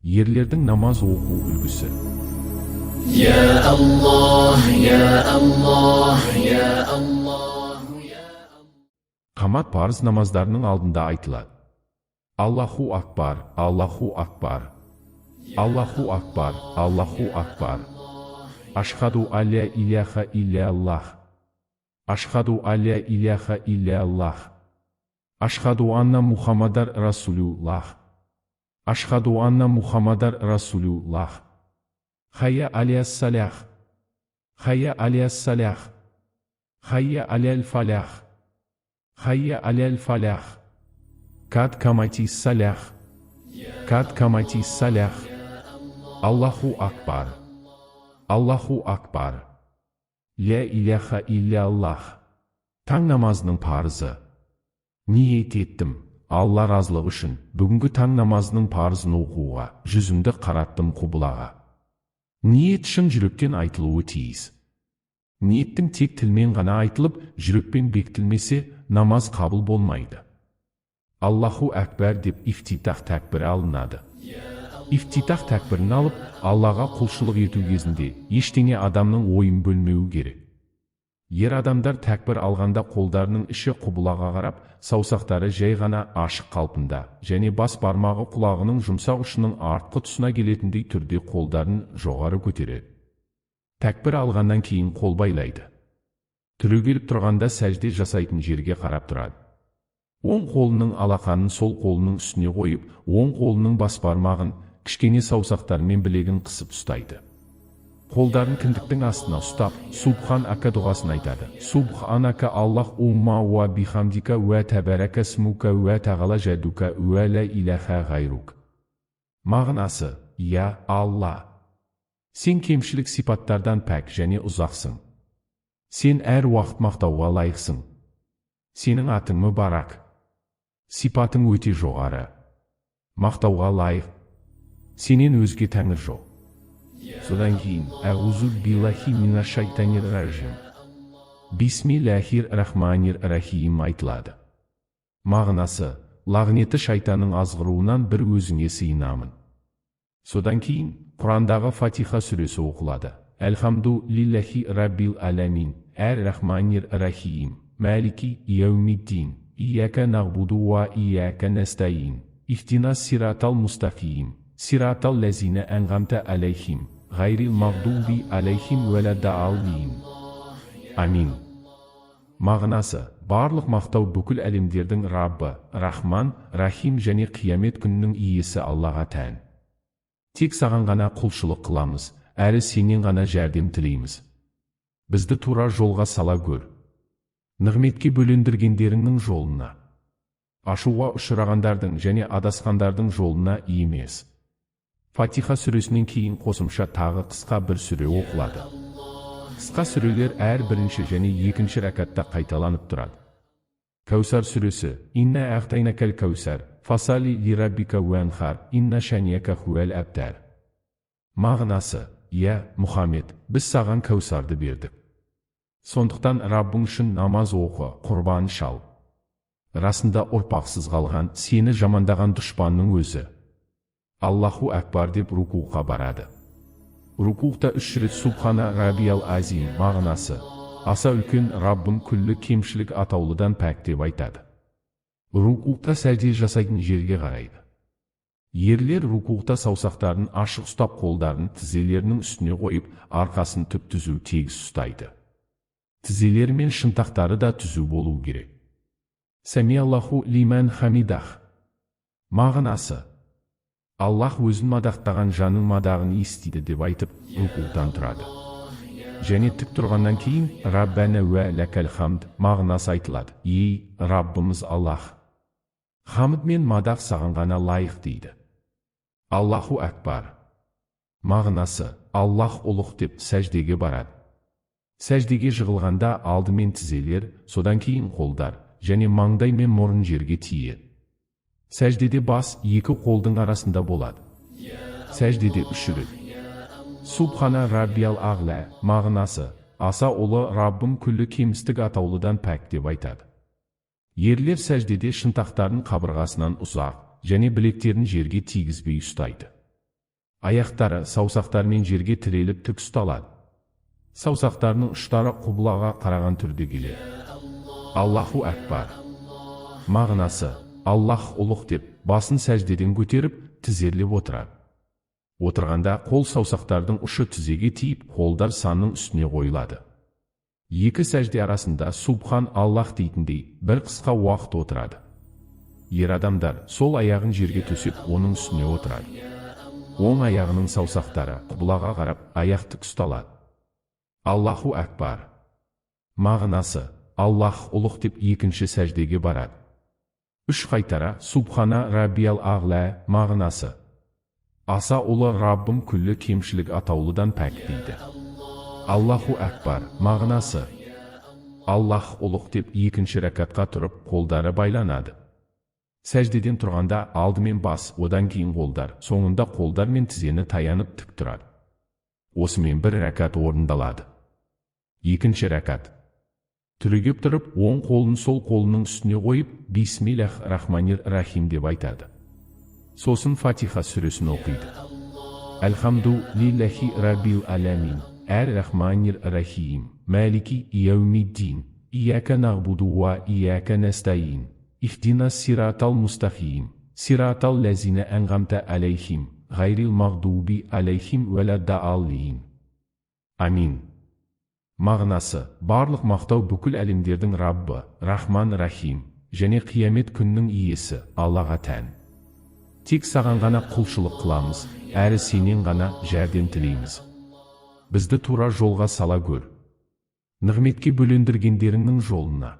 Ерлердің намаз оқу үлгісі. Ya Allah, Ya Allah, Ya Allah, Ya Allah. Қамат парыз намаздарының алдында айтылады. Аллаху акбар, Аллаху акбар. Аллаху акбар, Аллаху акбар. Ашхаду алля иляха илля Аллах. Ашхаду алля иляха илля Аллах. Ашхаду анна Мухаммадар Расулуллах. Ашхаду анна Мухаммадар Расулуллах. Хайя алия салях. Хайя алия салях. Хайя аляль фалях. Хайя аляль фалях. Кад камати салях. Кад камати салях. Аллаху акбар. Аллаху акбар. Ля иляха илля Аллах. Таң намазының парызы. Ниет еттім, Алла разылығы үшін, бүгінгі таң намазының парызын оқуға, жүзімді қараттым құбылаға. Ниет шын жүректен айтылуы тиіс. Ниеттің тек тілмен ғана айтылып, жүрекпен бекітілмесе, намаз қабыл болмайды. Аллаху әкбар деп ифтитах тәкбір алынады. Ифтитах тәкбірін алып, Аллаға құлшылық ету кезінде ештеңе адамның ойын бөлмеу керек. Ер адамдар тәкбір алғанда қолдарының іші құбылаға қарап, саусақтары жай ғана ашық қалпында, және бас бармағы құлағының жұмсақ ұшының артқы тұсына келетіндей түрде қолдарын жоғары көтереді. Тәкбір алғаннан кейін қол байлайды. Түрегеліп тұрғанда сәжде жасайтын жерге қарап тұрады. Оң қолының алақанын сол қолының үстіне қойып, оң қолының бас бармағын кішкене саусақтарымен білегін қысып ұстайды. Қолдарын кіндіктің астына ұстап, Субхан ака дұғасын айтады. Субханака Аллах умма уа бихамдика уа табарака смука уа тағала жадука уа ла иляха ғайрук. Мағынасы, я Алла. Сен кемшілік сипаттардан пәк және ұзақсың. Сен әр уақыт мақтауға лайықсың. Сенің атың мүбарак. Сипатың өте жоғары. Мақтауға лайық. Сенен өзге тәңір жоқ. Содан кейін, әғузу биллахи мина шайтанир ражим. Бисмиллахир рахманир рахим айтылады. Мағынасы, лағнеті шайтанның азғыруынан бір өзіңе сыйынамын. Содан кейін, Құрандағы Фатиха сүресі оқылады. Әлхамду лиллахи раббил аламин, әр рахманир рахим, мәлики яумиддин, ияка нағбуду ва ияка настаин, ихтина сиратал мустақим. Сиратал ләзіне әнғамта алейхим, ғайрил мағдуби алейхим вәлә дааллин. Амин. Мағынасы, барлық мақтау бүкіл әлемдердің Раббы, Рахман, Рахим және қиямет күнінің иесі Аллаға тән. Тек саған ғана құлшылық қыламыз, әрі сенен ғана жәрдем тілейміз. Бізді тура жолға сала көр. Нығметке бөлендіргендеріңнің жолына. Ашуға ұшырағандардың және адасқандардың жолына емес. Фатиха сүресінен кейін қосымша тағы қысқа бір сүре оқылады. Қысқа сүрелер әр бірінші және екінші рәкатта қайталанып тұрады. Кәусар сүресі, инна әғтайнакәл кәусар, фасали лираббика уәнхар, инна шәнияка хуәл әбтәр. Мағынасы, я, Мұхаммед, біз саған кәусарды бердік. Сондықтан Раббың үшін намаз оқы, құрбан шал. Расында ұрпақсыз қалған, сені жамандаған дұшпанның өзі. Аллаху әкбар деп рукуға барады. Рукуғда үш рет Субхана Рабиял Азим мағынасы. Аса үлкен Раббым күллі кемшілік атаулыдан пәк деп айтады. Рукуғда сәжде жасайтын жерге қарайды. Ерлер рукуғда саусақтарын ашық ұстап қолдарын тізелерінің үстіне қойып, арқасын түп түзу тегіс ұстайды. Тізелері мен шынтақтары да түзу болу керек. Сәми Аллаху лиман хамидах. Мағынасы. Аллах өзін мадақтаған жанның мадағын естиді деп айтып, рукуғдан тұрады. Және тік тұрғаннан кейін, Раббәна уә ләкәл хамд мағынасы айтылады. Ей, Раббымыз Аллах. Хамд мен мадақ саған ғана лайық дейді. Аллаху әкбар. Мағынасы, Аллах ұлық деп сәждеге барады. Сәждеге жығылғанда алдымен тізелер, содан кейін қолдар, және маңдай мен мұрын жерге тиеді. Сәждеде бас екі қолдың арасында болады. Сәждеде үш рет. Субхана Раббиял Ағла мағынасы, аса ұлы Раббым күллі кемістік атаулыдан пәк деп айтады. Ерлер сәждеде шынтақтарын қабырғасынан ұзақ, және білектерін жерге тигізбей ұстайды. Аяқтары саусақтармен жерге тіреліп тік ұсталады. Саусақтарының ұштары құблаға қараған түрде келеді. Аллаху Акбар. Мағынасы: Аллах ұлық деп, басын сәждеден көтеріп, тізерлеп отырады. Отырғанда қол саусақтардың ұшы тізеге тиіп, қолдар санның үстіне қойылады. Екі сәжде арасында Субхан Аллах дейтіндей бір қысқа уақыт отырады. Ер адамдар сол аяғын жерге төсеп, оның үстіне отырады. Оң аяғының саусақтары құблаға қарап, аяқ тік ұсталады. Аллаху Акбар. Мағынасы: Аллах ұлық деп екінші сәждеге барады. Үш қайтара Субхана Раббиял Ағла. Мағынасы: аса ұлы Раббым күллі кемшілік атаулыдан пәк дейді. Аллаху Акбар. Мағынасы: Аллах ұлық деп екінші рәкатқа тұрып, қолдары байланады. Сәждеден тұрғанда алдымен бас, одан кейін қолдар, соңында қолдар мен тізені таянып тік тұрады. Осымен бір рәкат орындалады. Екінші рәкат: түрегеп тұрып, оң қолын сол қолының үстіне қойып, Бисмиллах рахманир рахим деп айтады. Сосын Фатиха сүресін оқиды. Әлхамду лиллахи раббил аламин, әр-рахманир рахим, малики яумиддин, ияка нағбуду ва ияка настаин, ихдина сиратал мустахим, сиратал лазина әнғамта алейхим, ғайрил мағдуби алейхим вәләддааллин. Амин. Мағынасы: барлық мақтау бүкіл әлемдердің Раббы, Рахман Рахим, және қиямет күннің иесі Аллаға тән. Тек саған ғана құлшылық қыламыз, әрі сенен ғана жәрдем тілейміз. Бізді тура жолға сала көр. Нығметке бөлендіргендеріңнің жолына,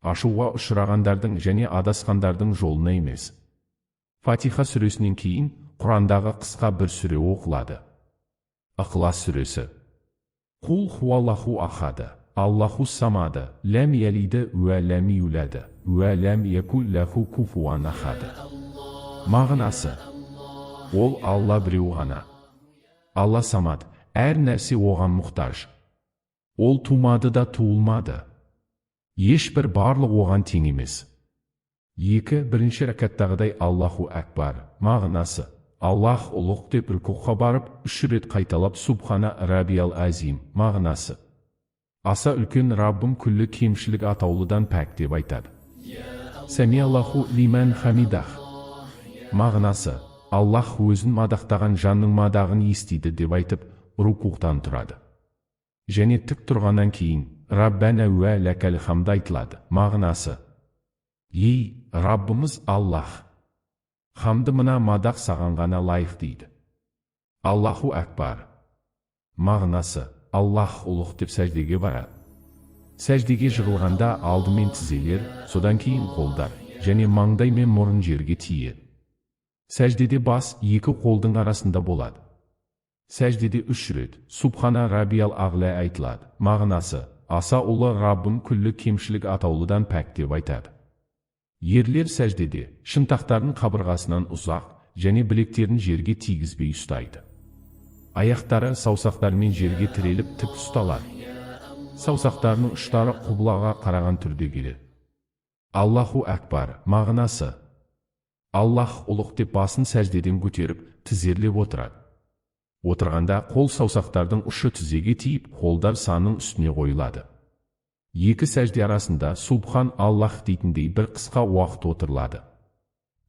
ашуға ұшырағандардың және адасқандардың жолына емес. Фатиха сүресінен кейін Құрандағы қысқа бір сүре оқылады. Ықылас сүресі. Құл хуаллаху ахады, Аллаху самады, ләм ялиді уә ләм юлады, уә ләм якул лаху куфуан ахады. Мағынасы: ол Алла біреу ғана. Алла самад, әр нәрсе оған мұқтаж. Ол тумады да туылмады. Ешбір барлық оған тең емес. Бірінші рәкаттағыдай Аллаху Акбар. Мағынасы: Аллах ұлық деп рүкуға барып, 3 рет қайталап Субхана Раббиял Азим. Мағынасы: аса үлкен Раббым күллі кемшілік атаулыдан пәк деп айтады. Самиаллаху лиман хамидах. Мағынасы: Аллах өзін мадақтаған жанның мадағын естиді деп айтып, рүкуғтан тұрады. Және тік тұрғаннан кейін Раббана уә ләкәл хамд айтылады. Мағынасы: ей Раббымыз Аллах, хамды мына мадақ саған ғана лайық дейді. Аллаху Акбар. Мағынасы: Аллах ұлық деп сәждеге барады. Сәждеге жығылғанда алдымен тізелер, содан кейін қолдар, және маңдай мен мұрын жерге тиеді. Сәждеде бас екі қолдың арасында болады. Сәждеде 3 рет Субхана Раббиял Ағла айтылады. Мағынасы: аса ұлы Раббым күллі кемшілік атаулыдан пәк деп айтады. Ерлер сәждеде шынтақтарын қабырғасынан ұзақ және білектерін жерге тигізбей ұстайды. Аяқтары саусақтармен жерге тіреліп тік ұсталады. Саусақтарының ұштары құблаға қараған түрде келеді. Аллаху Акбар. Мағынасы: Аллах ұлық деп басын сәждеден көтеріп, тізерлеп отырады. Отырғанда қол саусақтардың ұшы тізеге тиіп, қолдар санның үстіне қойылады. Екі сәжде арасында Субхан Аллах дейтіндей бір қысқа уақыт отырылады.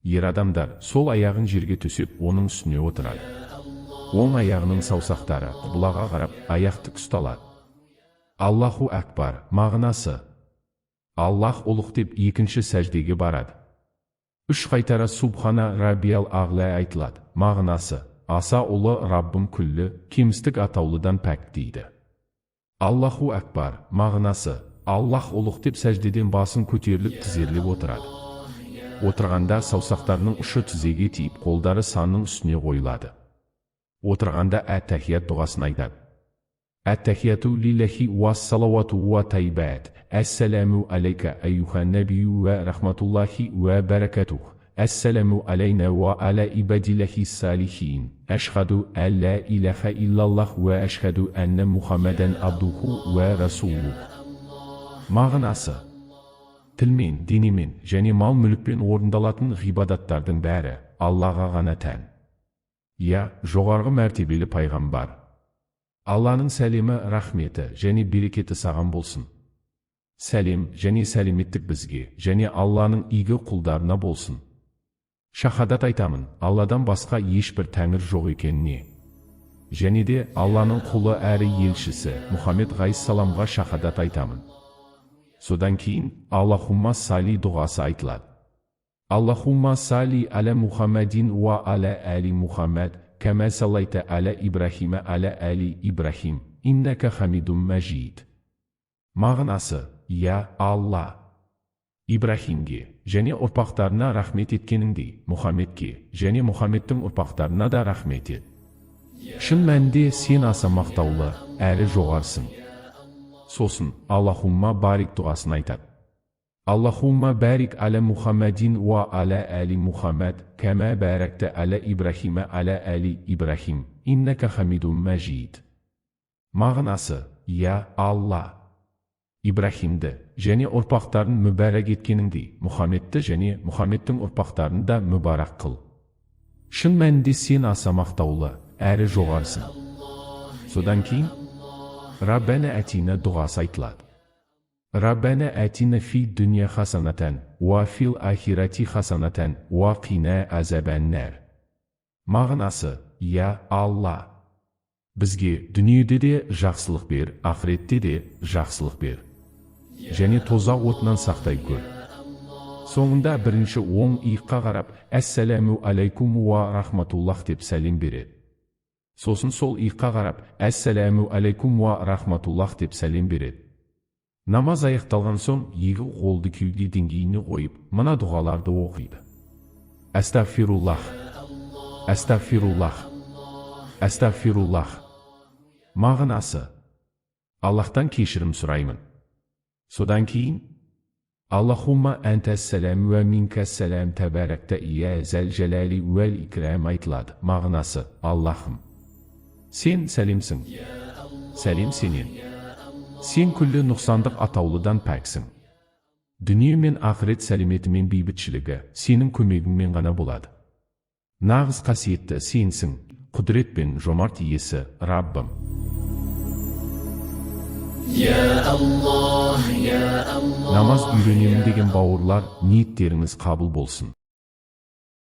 Ер адамдар сол аяғын жерге төсеп, оның үстіне отырады. Оң аяғының саусақтары құблаға қарап, аяқ тік ұсталады. Аллаху Акбар. Мағынасы: Аллах ұлық деп екінші сәждеге барады. 3 қайтара Субхана Раббиял Ағла айтылады. Мағынасы: аса ұлы Раббым күллі кемістік атаулыдан пәк дейді. Аллаху Акбар. Мағынасы: Аллах ұлық деп сәждеден басын көтеріліп тізерлеп отырады. Отырғанда саусақтарының ұшы тізеге тиіп, қолдары санның үстіне қойылады. Отырғанда әт-тәхият дұғасын айтады. Әт-тәхияту лиллахи уа салавату уа тайбат. Әссәләму алейка айюха набию ва рахматуллахи ва баракатух. Әссәләму алейна ва аля ибадиллахи салихин. Әшхаду әллә илаха иллаллах ва әшхаду әнна Мухаммадан абдуху ва расулух. Мағынасы: тілмен, денемен және мал-мүлікпен орындалатын ғибадаттардың бәрі Аллаға ғана тән. Я, жоғарғы мәртебелі пайғамбар. Алланың сәлемі, рахметі және берекеті саған болсын. Сәлем және сәлеметтік бізге және Алланың игі құлдарына болсын. Шахадат айтамын, Алладан басқа ешбір тәңір жоқ екеніне. Және де Алланың құлы әрі елшісі Мұхаммед ғайссаламға шахадат айтамын. Содан кейін Аллахумма сали дұғасы айтылады. Аллахумма сали аля Мұхаммадин уа аля әли Мұхаммад, кәмә салайта аля Ибрахима аля әли Ибрахим, иннака хамидум мәжид. Мағынасы, я Алла, Ибрахимге және ұрпақтарына рахмет еткеніңдей, Мұхаммедке және Мұхаммедтің ұрпақтарына да рахмет ет. Шын мәнінде сен аса мақтаулы, әрі жоғарсың. Сосын Аллахумма барик дұғасын айтады. Аллахумма барик аля Мұхаммадин уа аля әли Мұхаммад, кәмә бәрәкті аля Ибрахима аля әли Ибрахим, иннака хамидум мәжид. Мағынасы, я Алла, Ибрахимді және ұрпақтарын мүбәрәк еткеніңдей, Мұхаммедті және Мұхаммедтің ұрпақтарын да мүбарак қыл. Шын мәнінде сен аса мақтаулы, әрі жоғарсың. Содан кейін Раббана әтина дұғасы айтылады. Раббана әтина фи дүния хасанатан, уа фил ахирати хасанатан, уа қина азабаннар. Мағынасы, я Алла, бізге дүниеде де жақсылық бер, ақыретте де жақсылық бер. Және тозақ отынан сақтай көр. Соңында бірінші оң иыққа қарап, әссәләму алейкум уа рахматуллах деп сәлем береді. Сосын сол иыққа қарап, әссәләму алейкум уа рахматуллах деп сәлем береді. Намаз аяқталған соң, екі қолды кеуде деңгейіне қойып, мына дұғаларды оқиды. Әстағфируллах, әстағфируллах, әстағфируллах. Мағынасы, Аллахтан кешірім сұраймын. Содан кейін, Аллахумма әнтәссәләм уә минкәссәләм тәбәрәкті ия зәл жәләли уәл икрам айтылады. Мағынасы, Аллахым, сен сәлемсің, сәлем сенен. Сен күллі нұқсандық атаулыдан пәксің. Дүние мен ақырет сәлеметі мен бейбітшілігі сенің көмегіңмен ғана болады. Нағыз қасиетті сенсің, құдірет пен жомарт иесі Раббым. Намаз үйренемін деген бауырлар, ниеттеріңіз қабыл болсын.